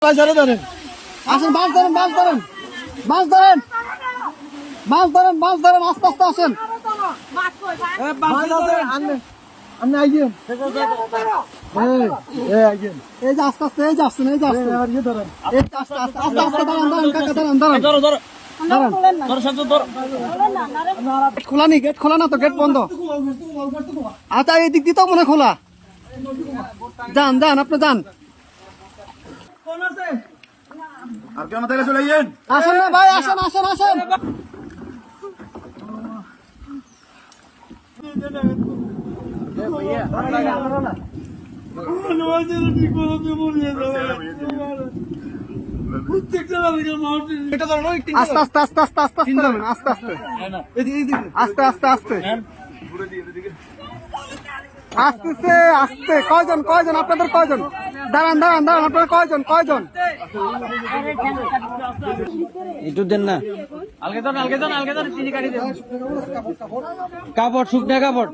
ধরেন আসেন, মাছ ধরেন, মাছ ধরেন, মাছ ধরেন, মাছ ধরেন, মাছ ধরেন, আস্তে আস্তে আসেন। আপনি আইয়েন, এই যে আস্তে আস্তে, এই যে আসছেন, এই যে আসছেন, এই যে আস্তে আস্তে আস্তে আস্তে দাঁড়ান, দাঁড়ান কাকা, দাঁড়ান, দাঁড়ান, গেট খোলা নি, গেট খোলা না তো, গেট বন্ধ। আচ্ছা এই দিক দিয়ে তো মনে খোলা। যান যান, আপনি যান, আর কেন তাহলে চলে যান? আসেন না ভাই, আসেন আসেন আসেন। আস্তে আস্তে আস্তে আস্তে আস্তে আস্তে নামেন, আস্তে আস্তে আস্তে আস্তে আস্তে আসতেছে, আসতে। কয়জন কয়জন আপনাদের, কয়জন? দাঁড়ান দাঁড়ান দাঁড়ান, আপনাদের কয়জন কয়জন? একটু দেন না, কাপড় শুকনা কাপড়।